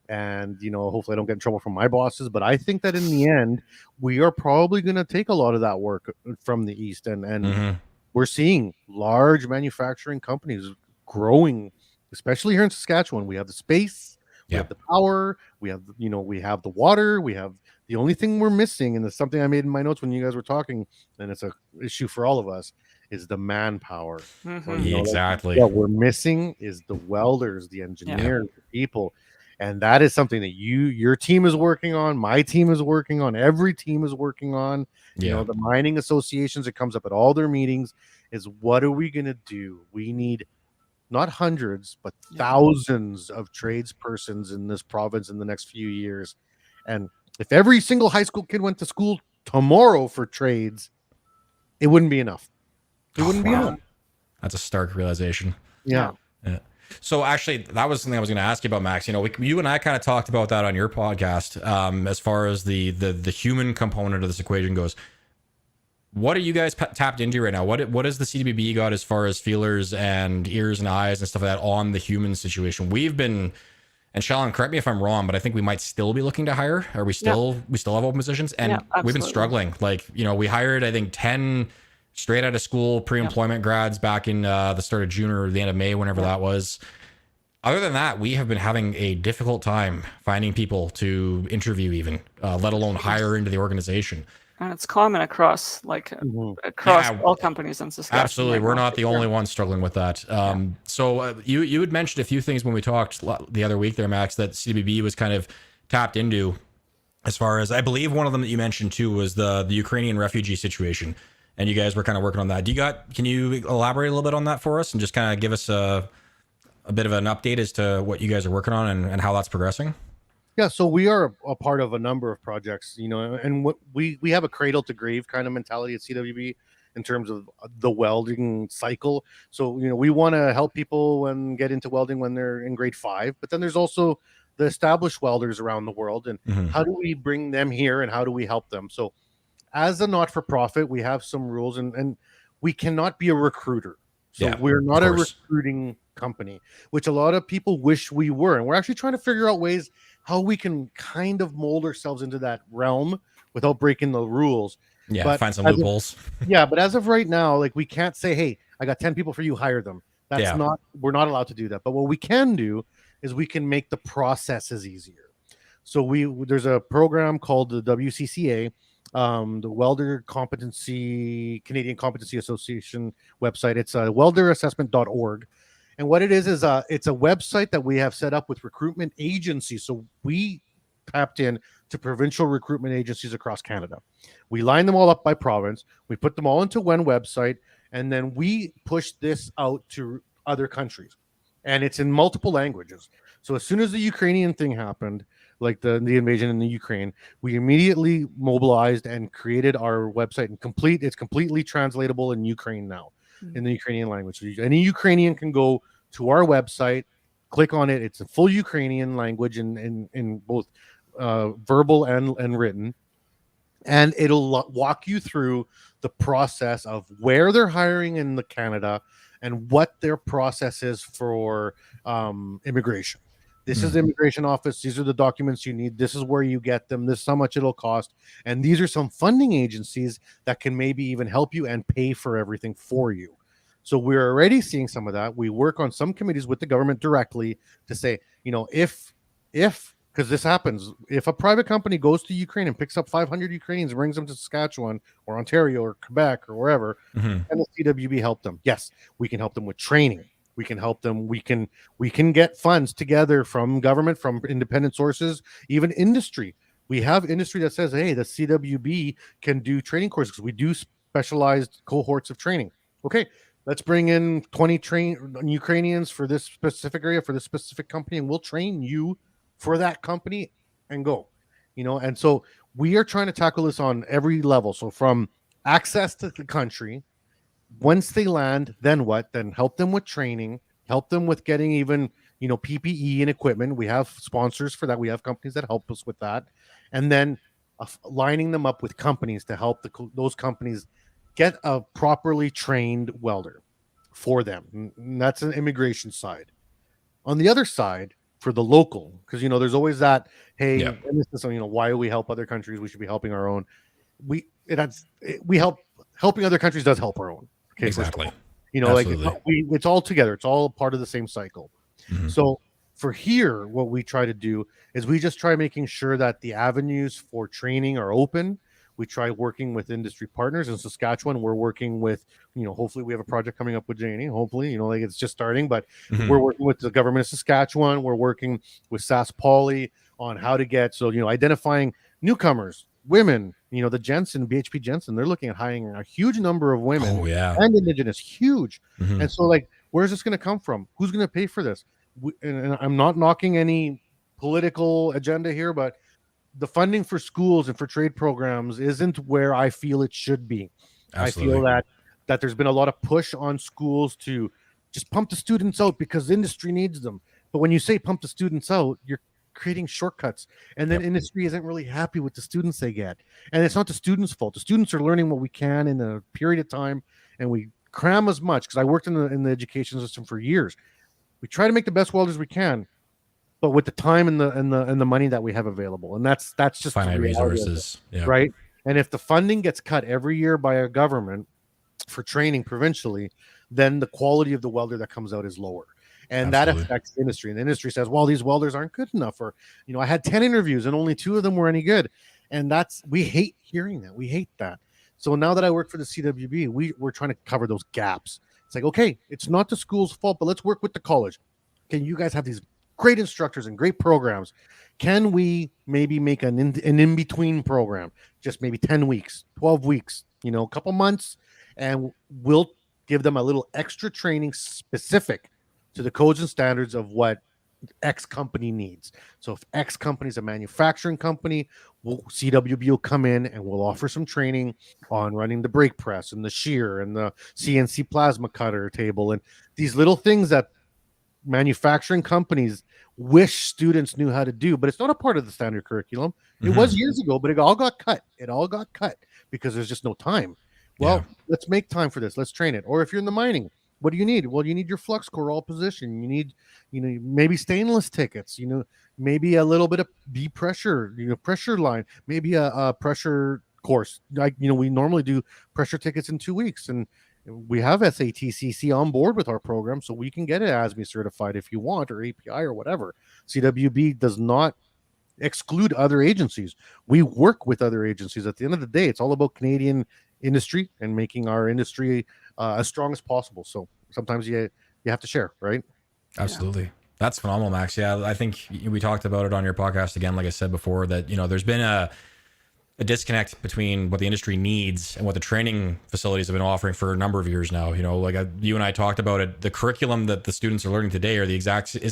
And, hopefully I don't get in trouble from my bosses, but I think that in the end, we are probably going to take a lot of that work from the East. And we're seeing large manufacturing companies growing, especially here in Saskatchewan. We have the space, we have the power, we have, we have the water, we have the only thing we're missing. And it's something I made in my notes when you guys were talking, and it's an issue for all of us, is the manpower. Exactly. What we're missing is the welders, the engineers, the people. And that is something that your team is working on, my team is working on, every team is working on. The mining associations, it comes up at all their meetings, is what are we going to do? We need not hundreds, but thousands of tradespersons in this province in the next few years. And if every single high school kid went to school tomorrow for trades, it wouldn't be enough. It wouldn't be enough. That's a stark realization. Yeah. Yeah. So actually, that was something I was going to ask you about, Max. You know, you and I kind of talked about that on your podcast, as far as the human component of this equation goes. What are you guys tapped into right now? What has the CWB got as far as feelers and ears and eyes and stuff like that on the human situation? We've been, and Shalon, correct me if I'm wrong, but I think we might still be looking to hire. Are we still we still have open positions? And we've been struggling. Like, you know, we hired, I think, 10 straight out of school pre-employment grads back in the start of June or the end of May, whenever that was. Other than that, we have been having a difficult time finding people to interview, even let alone hire into the organization. And it's common across all companies in Saskatchewan. Absolutely, we're not the only ones struggling with that. So you had mentioned a few things when we talked the other week there, Max, that CWB was kind of tapped into. As far as, I believe one of them that you mentioned too was the Ukrainian refugee situation. And you guys were kind of working on that. Can you elaborate a little bit on that for us and just kind of give us a bit of an update as to what you guys are working on and how that's progressing? Yeah, so we are a part of a number of projects, you know, and what we have a cradle to grave kind of mentality at CWB in terms of the welding cycle. So, you know, we want to help people get into welding when they're in grade 5, but then there's also the established welders around the world, and how do we bring them here and how do we help them? So as a not-for-profit, we have some rules, and we cannot be a recruiter. So we're not a recruiting company, which a lot of people wish we were. And we're actually trying to figure out ways how we can kind of mold ourselves into that realm without breaking the rules. Yeah, but find some loopholes. But as of right now, like, we can't say, hey, I got 10 people for you, hire them. We're not allowed to do that. But what we can do is we can make the processes easier. So there's a program called the WCCA, the Welder Canadian Competency Association website. It's welderassessment.org. And what it is it's a website that we have set up with recruitment agencies. So we tapped in to provincial recruitment agencies across Canada. We line them all up by province. We put them all into one website, and then we push this out to other countries. And it's in multiple languages. So as soon as the Ukrainian thing happened, like the invasion in the Ukraine, we immediately mobilized and created our website, and it's completely translatable in Ukraine now, in the Ukrainian language. So any Ukrainian can go to our website, click on it. It's a full Ukrainian language in both verbal and written, and it'll walk you through the process of where they're hiring in the Canada and what their process is for immigration. This is the immigration office. These are the documents you need. This is where you get them. This is how much it'll cost. And these are some funding agencies that can maybe even help you and pay for everything for you. So we're already seeing some of that. We work on some committees with the government directly to say, you know, if because this happens, if a private company goes to Ukraine and picks up 500 Ukrainians and brings them to Saskatchewan or Ontario or Quebec or wherever, and the CWB help them. Yes, we can help them with training. We can help them. We can get funds together from government, from independent sources, even industry. We have industry that says, hey, the CWB can do training courses. We do specialized cohorts of training. Okay, let's bring in 20 Ukrainians for this specific area, for this specific company, and we'll train you for that company and go. You know, and so we are trying to tackle this on every level. So from access to the country, once they land, then what? Then help them with training, help them with getting even, you know, PPE and equipment. We have sponsors for that. We have companies that help us with that. And then lining them up with companies to help those companies get a properly trained welder for them. And that's an immigration side. On the other side, for the local, because, you know, there's always that, hey, and this is, you know, why do we help other countries? We should be helping our own. Helping other countries does help our own. Okay, exactly. You know, absolutely. Like it's all together. It's all part of the same cycle. So for here, what we try to do is we just try making sure that the avenues for training are open. We try working with industry partners in Saskatchewan. We're working with, you know, hopefully we have a project coming up with JNE. Hopefully, you know, like it's just starting, but we're working with the government of Saskatchewan. We're working with Sask Poly on how to get, so, you know, identifying newcomers, women, you know, the Jensen, BHP Jensen, they're looking at hiring a huge number of women and Indigenous, huge. And so, like, where's this going to come from? Who's going to pay for this? And I'm not knocking any political agenda here, but the funding for schools and for trade programs isn't where I feel it should be. Absolutely. I feel that there's been a lot of push on schools to just pump the students out because industry needs them. But when you say pump the students out, you're creating shortcuts, and then industry isn't really happy with the students they get. And it's not the students' fault. The students are learning what we can in a period of time, and we cram as much, because I worked in the education system for years. We try to make the best welders we can, but with the time and the money that we have available, and that's just finite resources, right? And if the funding gets cut every year by our government for training provincially, then the quality of the welder that comes out is lower, and Absolutely. that affects the industry. And the industry says, well, these welders aren't good enough, or I had 10 interviews and only 2 of them were any good. And we hate hearing that. We hate that. So now that I work for the CWB, we're trying to cover those gaps. It's like, okay, it's not the school's fault, but let's work with the college. Okay, you guys have these great instructors and great programs. Can we maybe make an in-between program, just maybe 10 weeks, 12 weeks, a couple months, and we'll give them a little extra training specific to the codes and standards of what X company needs. So if X company is a manufacturing company, CWB will come in and we'll offer some training on running the brake press and the shear and the CNC plasma cutter table and these little things that manufacturing companies wish students knew how to do, but it's not a part of the standard curriculum. It was years ago, but it all got cut. Because there's just no time. Well, let's make time for this. Let's train it. Or if you're in the mining, what do you need? Well, you need your flux core all position. You need, maybe stainless tickets, maybe a little bit of B pressure, pressure line, maybe a pressure course. Like, we normally do pressure tickets in 2 weeks, and we have SATCC on board with our program, so we can get it ASME certified if you want, or API or whatever. CWB does not exclude other agencies. We work with other agencies. At the end of the day, it's all about Canadian industry and making our industry as strong as possible. So sometimes you have to share, right? Absolutely. That's phenomenal, Max. Yeah, I think we talked about it on your podcast again, like I said before, that there's been a disconnect between what the industry needs and what the training facilities have been offering for a number of years now. You and I talked about it. The curriculum that the students are learning today is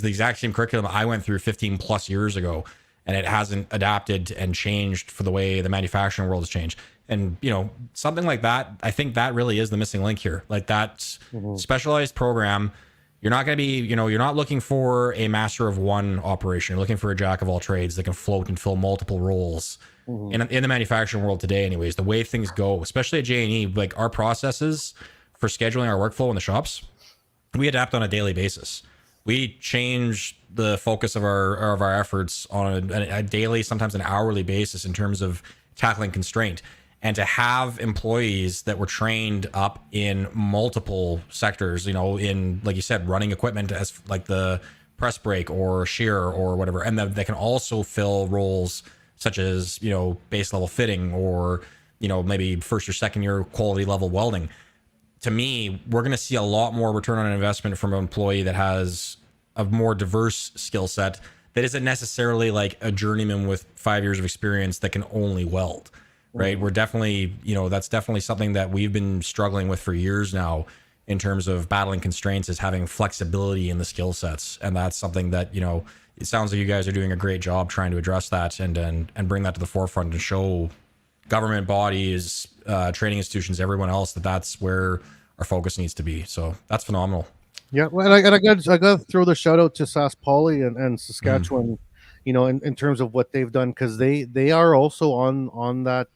the exact same curriculum I went through 15 plus years ago, and it hasn't adapted and changed for the way the manufacturing world has changed. And something like that, I think that really is the missing link here. Like that specialized program, you're not going to be, you're not looking for a master of one operation. You're looking for a jack of all trades that can float and fill multiple roles. In the manufacturing world today, anyways, the way things go, especially at JNE, like our processes for scheduling our workflow in the shops, we adapt on a daily basis. We change the focus of our efforts on a daily, sometimes an hourly basis in terms of tackling constraint. And to have employees that were trained up in multiple sectors, in, like you said, running equipment as like the press brake or shear or whatever, and that they can also fill roles such as, base level fitting or, maybe first or second year quality level welding. To me, we're going to see a lot more return on investment from an employee that has a more diverse skill set that isn't necessarily like a journeyman with 5 years of experience that can only weld, right? We're definitely, that's definitely something that we've been struggling with for years now in terms of battling constraints, is having flexibility in the skill sets. And that's something that, it sounds like you guys are doing a great job trying to address that and bring that to the forefront and show government bodies, training institutions, everyone else that that's where our focus needs to be. So that's phenomenal. Yeah, well, and I got to throw the shout out to Sask Poly and Saskatchewan, in terms of what they've done, because they are also on that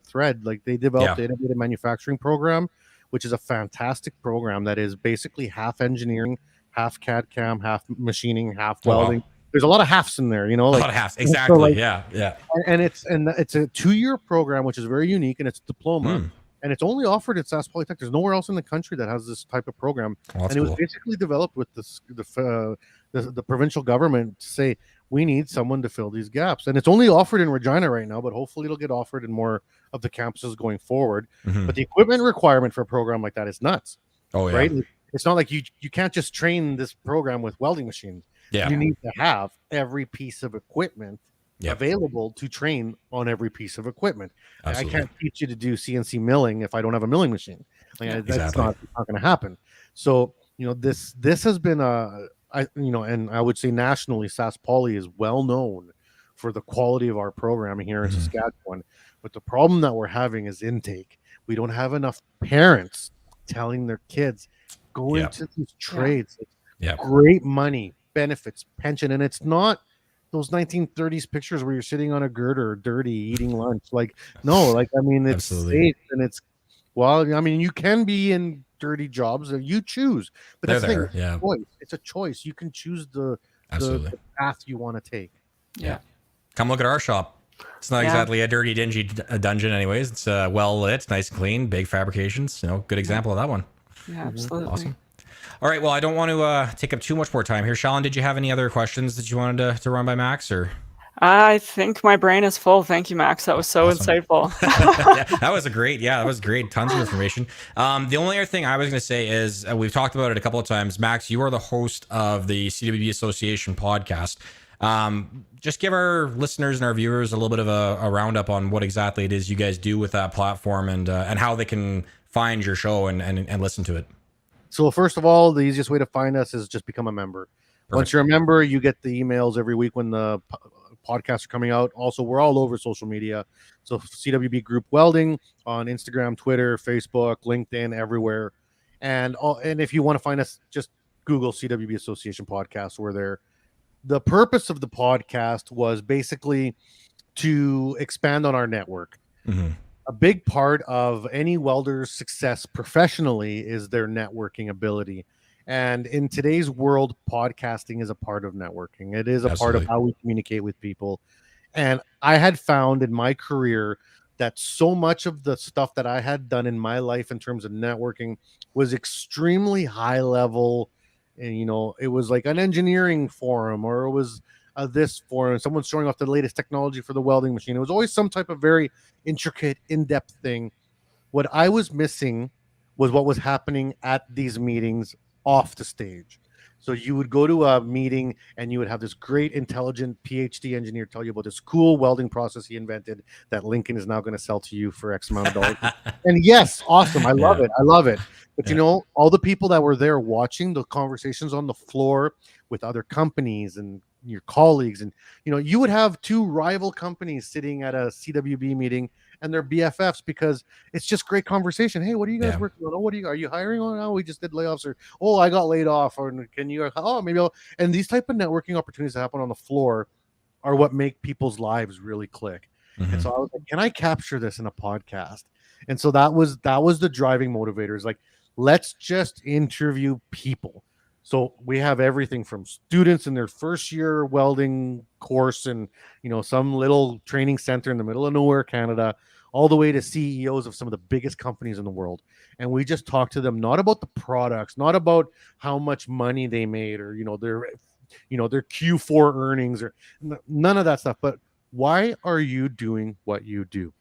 thread. Like they developed the innovative manufacturing program, which is a fantastic program that is basically half engineering, half CAD CAM, half machining, half welding. Wow. There's a lot of halves in there, a lot of halves, exactly. So yeah. And it's a 2-year program, which is very unique, and it's a diploma. And it's only offered at Sask Polytech. There's nowhere else in the country that has this type of program. And it was basically developed with the provincial government to say, we need someone to fill these gaps. And it's only offered in Regina right now, but hopefully it'll get offered in more of the campuses going forward. But the equipment requirement for a program like that is nuts. Oh, yeah. Right? It's not like you can't just train this program with welding machines. Yeah. You need to have every piece of equipment available to train on every piece of equipment. Absolutely. I can't teach you to do CNC milling if I don't have a milling machine. That's not going to happen. So, this has been and I would say nationally, Sask Poly is well known for the quality of our programming here in Saskatchewan. But the problem that we're having is intake. We don't have enough parents telling their kids, go into these trades. It's great money, benefits, pension, and it's not those 1930s pictures where you're sitting on a girder, dirty, eating lunch. Like, no, like, I mean, it's safe and it's, well, I mean, you can be in dirty jobs that you choose, but that's the thing. Yeah. It's a choice. You can choose the path you want to take. Yeah. Come look at our shop. It's not exactly a dirty, dingy dungeon anyways. It's well lit, nice and clean, big fabrications. You know, good example of that one. Yeah, absolutely. Awesome. All right. Well, I don't want to take up too much more time here. Shalon, did you have any other questions that you wanted to run by Max, or? I think my brain is full. Thank you, Max. That was so insightful. That was great. Tons of information. The only other thing I was going to say is we've talked about it a couple of times. Max, you are the host of the CWB Association podcast. Just give our listeners and our viewers a little bit of a roundup on what exactly it is you guys do with that platform and how they can find your show and listen to it. So first of all, the easiest way to find us is just become a member. Perfect. Once you're a member, you get the emails every week when the podcasts are coming out. Also, we're all over social media. So CWB Group Welding on Instagram, Twitter, Facebook, LinkedIn, everywhere. And if you want to find us, just Google CWB Association Podcast. We're there. The purpose of the podcast was basically to expand on our network. A big part of any welder's success professionally is their networking ability. And in today's world, podcasting is a part of networking. It is a part of how we communicate with people. And I had found in my career that so much of the stuff that I had done in my life in terms of networking was extremely high level. And, you know, it was like an engineering forum, or it was this forum, someone's showing off the latest technology for the welding machine. It was always some type of very intricate, in-depth thing. What I was missing was what was happening at these meetings off the stage. So you would go to a meeting and you would have this great, intelligent PhD engineer tell you about this cool welding process he invented that Lincoln is now going to sell to you for X amount of dollars. And yes, awesome. I love it. I love it. But you know, all the people that were there watching the conversations on the floor with other companies and your colleagues, and you know, you would have two rival companies sitting at a CWB meeting and they're BFFs because it's just great conversation. Hey, what are you guys working on? Oh, are you hiring on? Oh, we just did layoffs, or oh, I got laid off, or can you? Oh, maybe I'll. And these type of networking opportunities that happen on the floor are what make people's lives really click. And so I was like, can I capture this in a podcast? And so that was the driving motivators. Like, let's just interview people. So we have everything from students in their first year welding course and, you know, some little training center in the middle of nowhere, Canada, all the way to CEOs of some of the biggest companies in the world. And we just talk to them, not about the products, not about how much money they made or, their Q4 earnings or none of that stuff. But why are you doing what you do?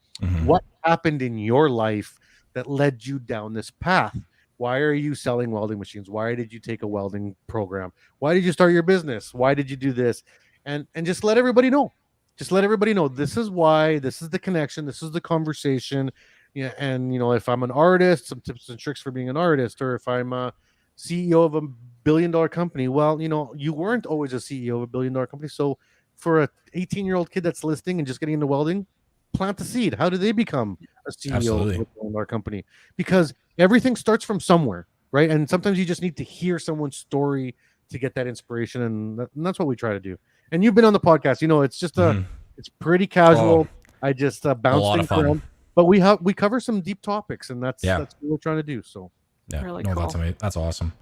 What happened in your life that led you down this path? Why are you selling welding machines? Why did you take a welding program? Why did you start your business? Why did you do this? And just let everybody know. Just let everybody know this is why, this is the connection, this is the conversation. Yeah, and if I'm an artist, some tips and tricks for being an artist, or if I'm a CEO of a billion-dollar company, well, you weren't always a CEO of a billion-dollar company. So for a 18-year-old kid that's listening and just getting into welding, plant the seed. How do they become a CEO of a billion-dollar company? Because everything starts from somewhere, right? And sometimes you just need to hear someone's story to get that inspiration, and that's what we try to do. And you've been on the podcast, it's just it's pretty casual. I just bounce things around, but we cover some deep topics, and that's what we're trying to do. So really cool. That's awesome.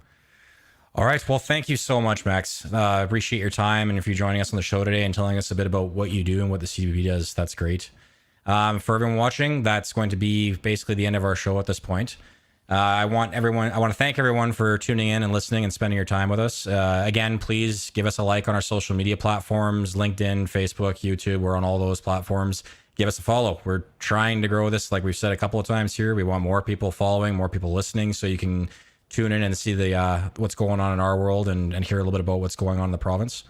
All right, well, thank you so much, Max. Appreciate your time, and if you're joining us on the show today and telling us a bit about what you do and what the CBB does, that's great. For everyone watching, that's going to be basically the end of our show at this point. I want to thank everyone for tuning in and listening and spending your time with us. Again, please give us a like on our social media platforms, LinkedIn, Facebook, YouTube. We're on all those platforms. Give us a follow. We're trying to grow this, like we've said a couple of times here. We want more people following, more people listening, so you can tune in and see the what's going on in our world and hear a little bit about what's going on in the province.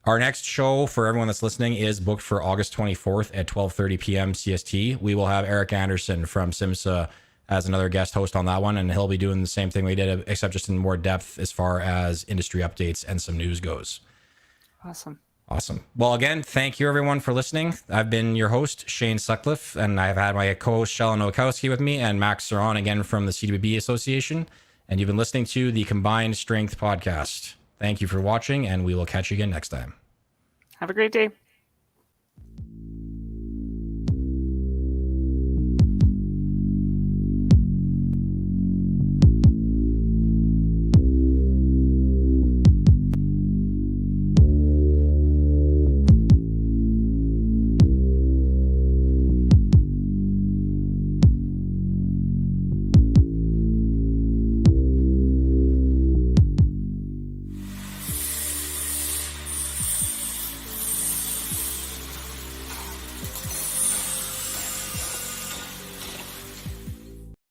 Our next show, for everyone that's listening, is booked for August 24th at 12:30 p.m. CST. We will have Eric Anderson from SIMSA as another guest host on that one, and he'll be doing the same thing we did, except just in more depth as far as industry updates and some news goes. Awesome. Awesome. Well, again, thank you everyone for listening. I've been your host, Shane Sutcliffe, and I've had my co-host, Shella Nowakowski, with me, and Max Ceron, again from the CWB Association. And you've been listening to the Combined Strength Podcast. Thank you for watching, and we will catch you again next time. Have a great day.